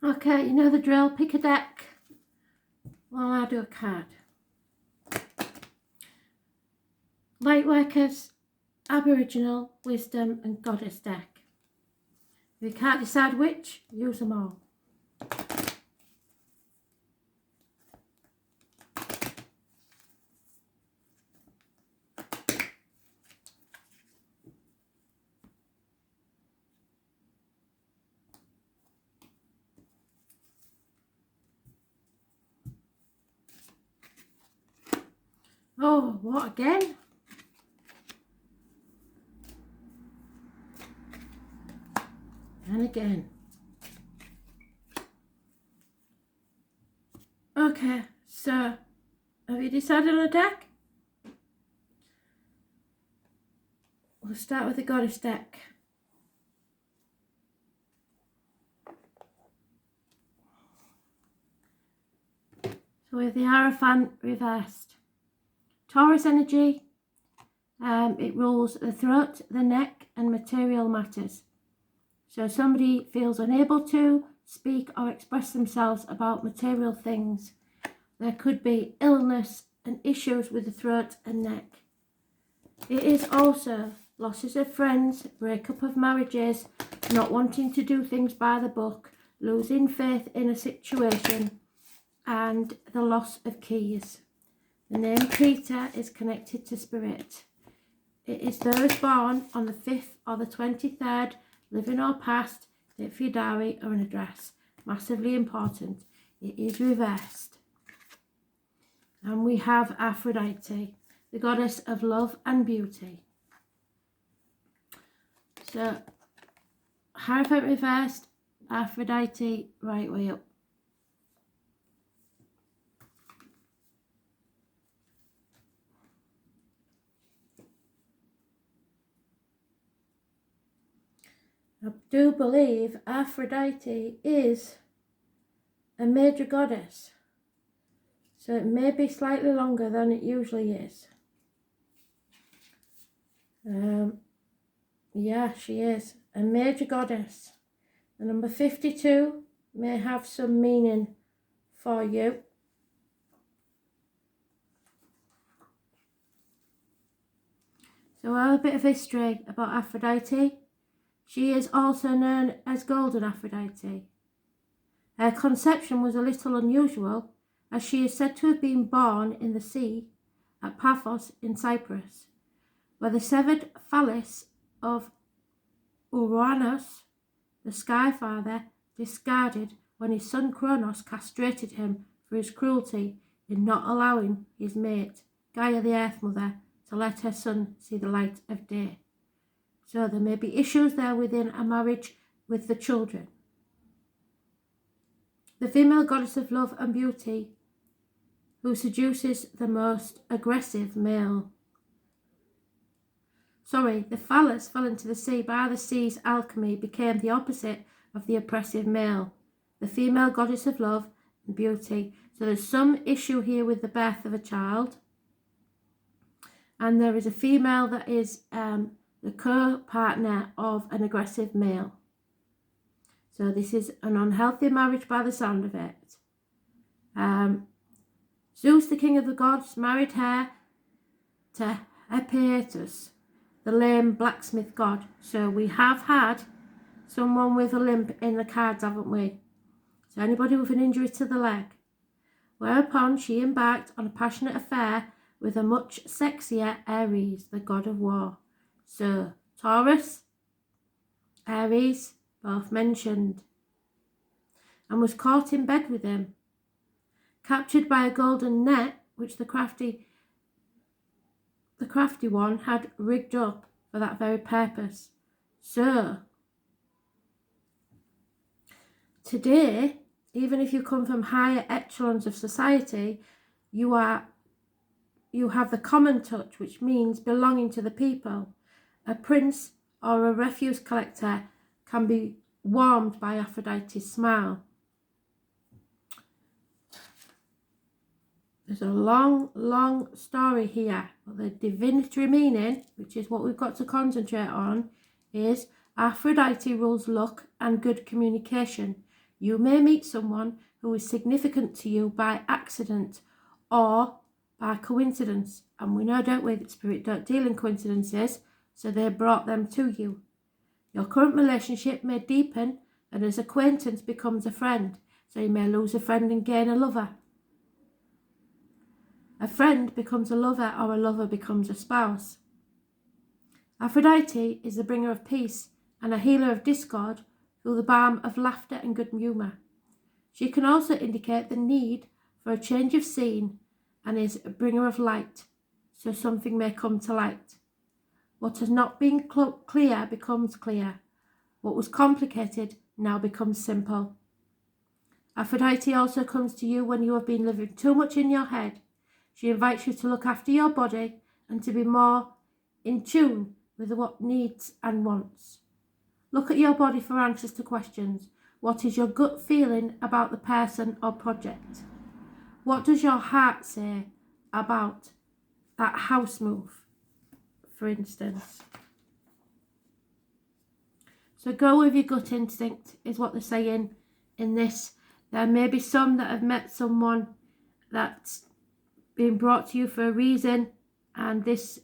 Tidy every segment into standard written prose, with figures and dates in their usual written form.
Okay, you know the drill. Pick a deck while I do a card. Lightworkers, Aboriginal, Wisdom and Goddess deck. If you can't decide which, use them all. Oh, what again? And again. Okay, so have you decided on a deck? We'll start with the Goddess deck. So we have the Hierophant reversed. Taurus energy, it rules the throat, the neck and material matters. So somebody feels unable to speak or express themselves about material things. There could be illness and issues with the throat and neck. It is also losses of friends, breakup of marriages, not wanting to do things by the book, losing faith in a situation, and the loss of keys. The name Peter is connected to spirit. It is those born on the 5th or the 23rd, living or past, date for your diary or an address. Massively important. It is reversed. And we have Aphrodite, the goddess of love and beauty. So, Hierophant reversed, Aphrodite right way up. I do believe Aphrodite is a major goddess. So it may be slightly longer than it usually is. Yeah, she is a major goddess. The number 52 may have some meaning for you. So a bit of history about Aphrodite. She is also known as Golden Aphrodite. Her conception was a little unusual, as she is said to have been born in the sea at Paphos in Cyprus, where the severed phallus of Uranus, the Sky Father, discarded when his son Kronos castrated him for his cruelty in not allowing his mate, Gaia the Earth Mother, to let her son see the light of day. So there may be issues there within a marriage with the children. The female goddess of love and beauty, who seduces the most aggressive male. The phallus fell into the sea by the sea's alchemy, became the opposite of the oppressive male, the female goddess of love and beauty. So there's some issue here with the birth of a child. And there is a female that is the co-partner of an aggressive male. So this is an unhealthy marriage by the sound of it. Zeus, the king of the gods, married her to Hephaestus, the lame blacksmith god. So we have had someone with a limp in the cards, haven't we? So anybody with an injury to the leg. Whereupon she embarked on a passionate affair with a much sexier Ares, the god of war. So Taurus, Ares, both mentioned, and was caught in bed with him, captured by a golden net which the crafty one had rigged up for that very purpose. So today, even if you come from higher echelons of society, you have the common touch, which means belonging to the people. A prince or a refuse collector can be warmed by Aphrodite's smile. There's a long story here, but the divinatory meaning, which is what we've got to concentrate on, is Aphrodite rules luck and good communication. You may meet someone who is significant to you by accident or by coincidence. And we know, don't we, that spirit don't deal in coincidences, so they brought them to you. Your current relationship may deepen, and as acquaintance becomes a friend. So you may lose a friend and gain a lover. A friend becomes a lover, or a lover becomes a spouse. Aphrodite is the bringer of peace and a healer of discord through the balm of laughter and good humour. She can also indicate the need for a change of scene and is a bringer of light, so something may come to light. What has not been clear becomes clear. What was complicated now becomes simple. Aphrodite also comes to you when you have been living too much in your head. She invites you to look after your body and to be more in tune with what needs and wants. Look at your body for answers to questions. What is your gut feeling about the person or project? What does your heart say about that house move, for instance? So go with your gut instinct is what they're saying in this. There may be some that have met someone that's been brought to you for a reason, and this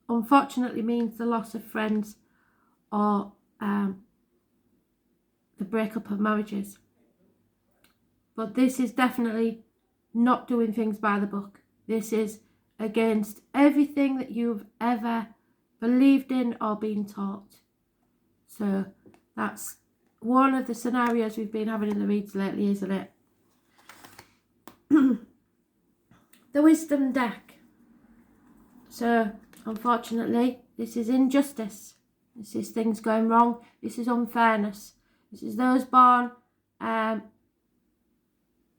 unfortunately means the loss of friends or the breakup of marriages. But this is definitely not doing things by the book. This is against everything that you've ever believed in or been taught. So that's one of the scenarios we've been having in the reads lately, isn't it? The Wisdom deck. So unfortunately, this is injustice. This is things going wrong. This is unfairness. This is those born on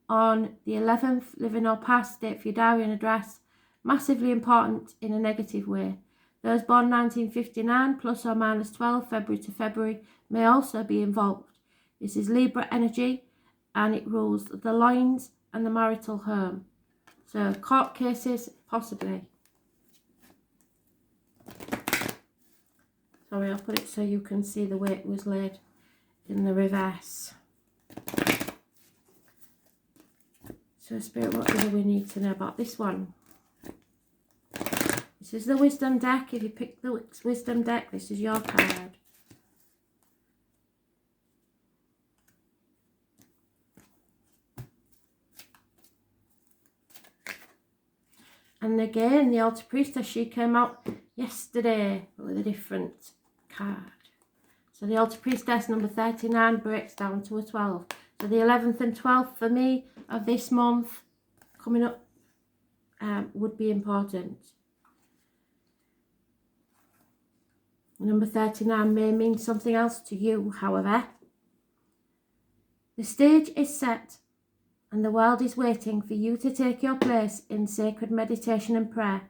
the 11th, living or past, date for your diary and address. Massively important in a negative way. Those born 1959 plus or minus 12 February to February may also be involved. This is Libra energy, and it rules the loins and the marital home. So court cases, possibly. Sorry, I'll put it so you can see the way it was laid in the reverse. So Spirit, what do we need to know about this one? This is the Wisdom deck. If you pick the Wisdom deck, this is your card. And again, the Altar Priestess, she came out yesterday with a different card. So the Altar Priestess number 39 breaks down to a 12. So the 11th and 12th for me of this month coming up would be important. Number 39 may mean something else to you, however. The stage is set and the world is waiting for you to take your place in sacred meditation and prayer.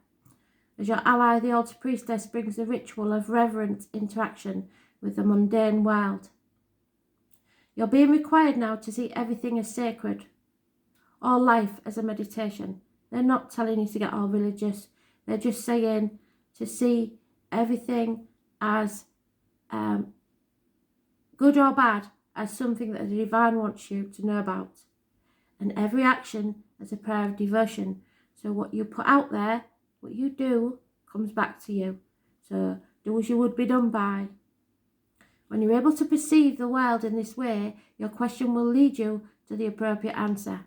As your ally, the Altar Priestess brings the ritual of reverent interaction with the mundane world. You're being required now to see everything as sacred, all life as a meditation. They're not telling you to get all religious. They're just saying to see everything as good or bad, as something that the divine wants you to know about. And every action as a prayer of devotion. So what you put out there, what you do, comes back to you. So do as you would be done by. When you're able to perceive the world in this way, your question will lead you to the appropriate answer.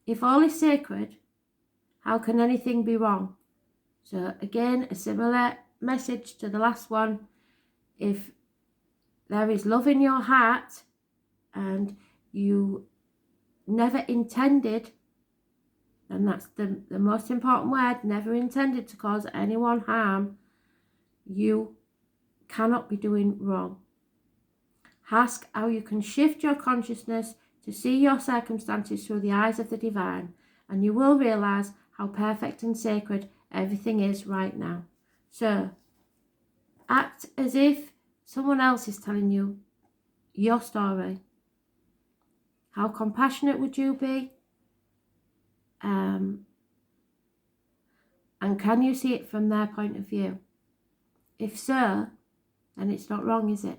If all is sacred, how can anything be wrong? So again, a similar message to the last one. If there is love in your heart and you never intended, and that's the most important word, never intended to cause anyone harm, you cannot be doing wrong. Ask how you can shift your consciousness to see your circumstances through the eyes of the divine, and you will realize how perfect and sacred everything is right now. So act as if someone else is telling you your story. How compassionate would you be? And can you see it from their point of view? If so, then it's not wrong, is it?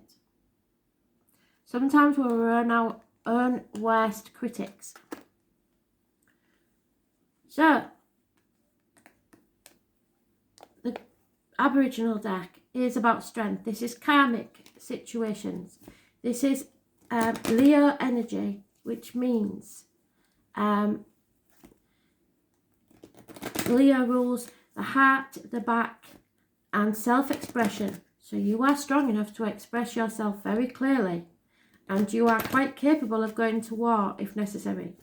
Sometimes we run out own worst critics. So, the Aboriginal deck is about strength. This is karmic situations. This is Leo energy, which means Leo rules the heart, the back, and self-expression. So you are strong enough to express yourself very clearly, and you are quite capable of going to war if necessary.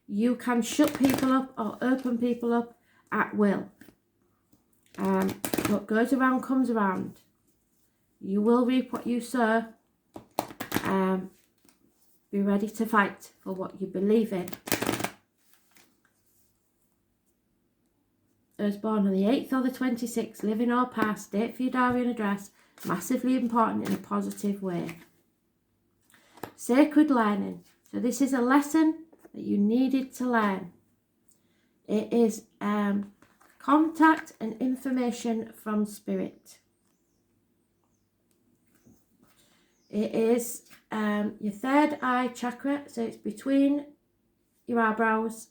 You can shut people up or open people up at will. What goes around comes around. You will reap what you sow. Be ready to fight for what you believe in. I was born on the 8th or the 26th, living or past, date for your diary and address, massively important in a positive way. Sacred learning. So this is a lesson that you needed to learn. It is contact and information from spirit. It is your third eye chakra, so it's between your eyebrows,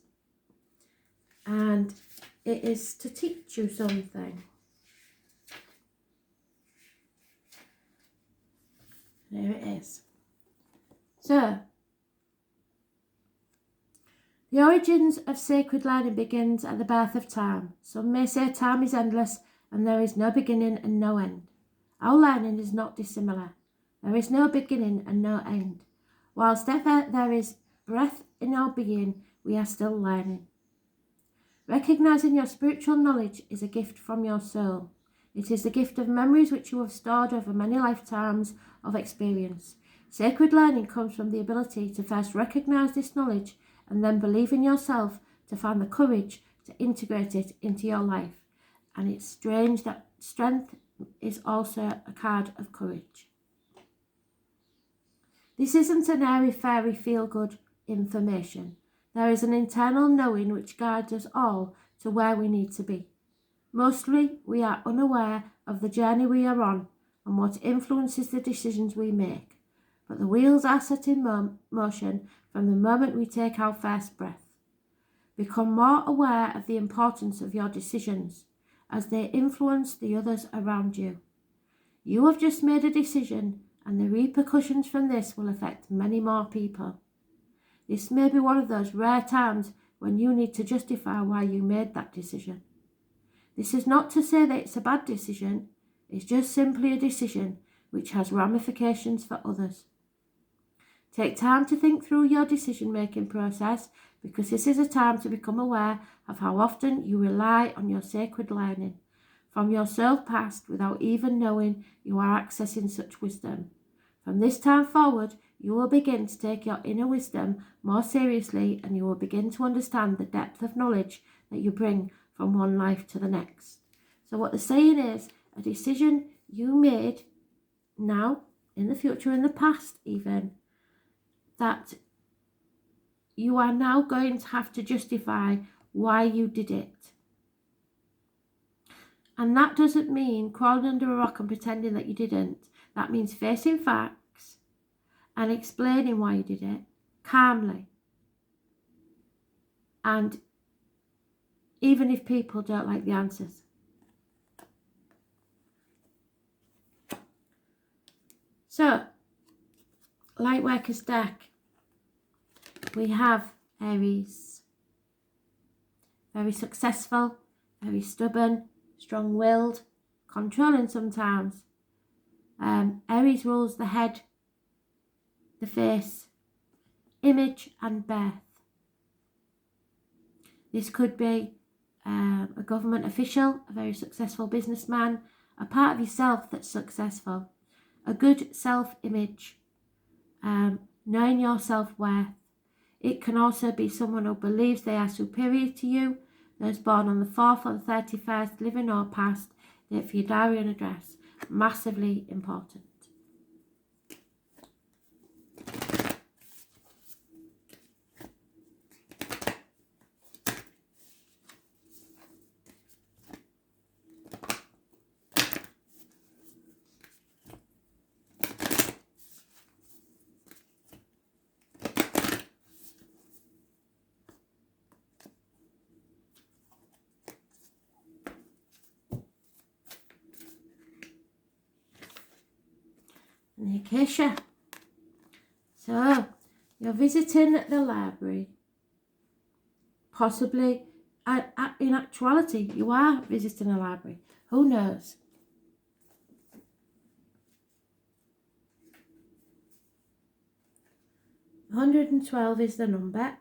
and it is to teach you something. There it is. So, the origins of sacred learning begins at the birth of time. Some may say time is endless and there is no beginning and no end. Our learning is not dissimilar. There is no beginning and no end. Whilst ever there is breath in our being, we are still learning. Recognising your spiritual knowledge is a gift from your soul. It is the gift of memories which you have stored over many lifetimes of experience. Sacred learning comes from the ability to first recognise this knowledge and then believe in yourself to find the courage to integrate it into your life. And it's strange that strength is also a card of courage. This isn't an airy-fairy feel-good information. There is an internal knowing which guides us all to where we need to be. Mostly, we are unaware of the journey we are on and what influences the decisions we make. But the wheels are set in motion from the moment we take our first breath. Become more aware of the importance of your decisions as they influence the others around you. You have just made a decision, and the repercussions from this will affect many more people. This may be one of those rare times when you need to justify why you made that decision. This is not to say that it's a bad decision, it's just simply a decision which has ramifications for others. Take time to think through your decision-making process, because this is a time to become aware of how often you rely on your sacred learning from your soul past without even knowing you are accessing such wisdom. From this time forward, you will begin to take your inner wisdom more seriously, and you will begin to understand the depth of knowledge that you bring from one life to the next. So what the saying is, a decision you made now, in the future, in the past even, that you are now going to have to justify why you did it. And that doesn't mean crawling under a rock and pretending that you didn't. That means facing facts and explaining why you did it calmly. And even if people don't like the answers. So, Lightworkers deck, we have Aries. Very successful, very stubborn, strong-willed, controlling sometimes. Aries rules the head, the face, image and birth. This could be a government official, a very successful businessman, a part of yourself that's successful, a good self-image, knowing your self-worth. It can also be someone who believes they are superior to you, those born on the 4th or the 31st, living or past, date for your diary and address. Massively important. and the acacia. So, you're visiting the library. Possibly, in actuality, you are visiting a library. Who knows? $112 is the number.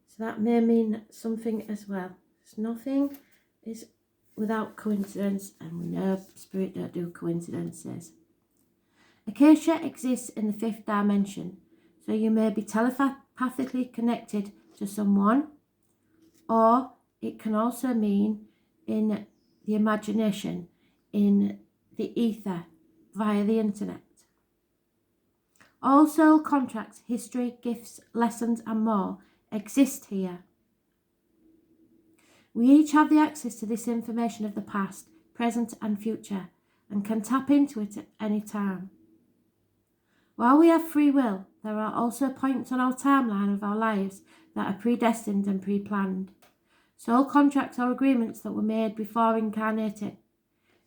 So that may mean something as well. So nothing is without coincidence, and we know Spirit don't do coincidences. Acacia exists in the 5th dimension, so you may be telepathically connected to someone, or it can also mean in the imagination, in the ether, via the internet. All soul contracts, history, gifts, lessons and more exist here. We each have the access to this information of the past, present and future, and can tap into it at any time. While we have free will, there are also points on our timeline of our lives that are predestined and pre-planned. Soul contracts are agreements that were made before incarnating.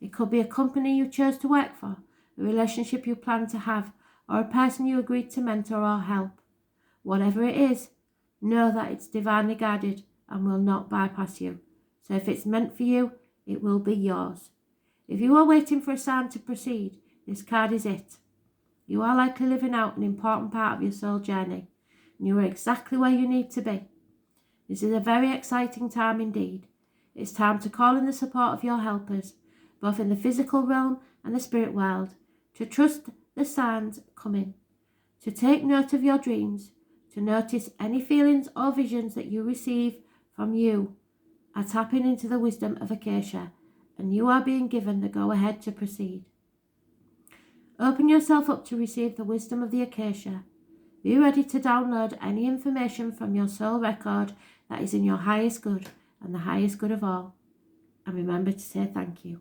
It could be a company you chose to work for, a relationship you plan to have, or a person you agreed to mentor or help. Whatever it is, know that it's divinely guided and will not bypass you. So if it's meant for you, it will be yours. If you are waiting for a sign to proceed, this card is it. You are likely living out an important part of your soul journey, and you are exactly where you need to be. This is a very exciting time indeed. It's time to call in the support of your helpers, both in the physical realm and the spirit world, to trust the signs coming, to take note of your dreams, to notice any feelings or visions that you receive from you are tapping into the wisdom of Acacia, and you are being given the go-ahead to proceed. Open yourself up to receive the wisdom of the Acacia. Be ready to download any information from your soul record that is in your highest good and the highest good of all. And remember to say thank you.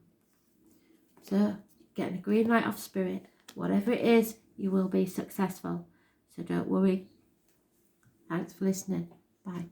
So, getting a green light off Spirit. Whatever it is, you will be successful. So don't worry. Thanks for listening. Bye.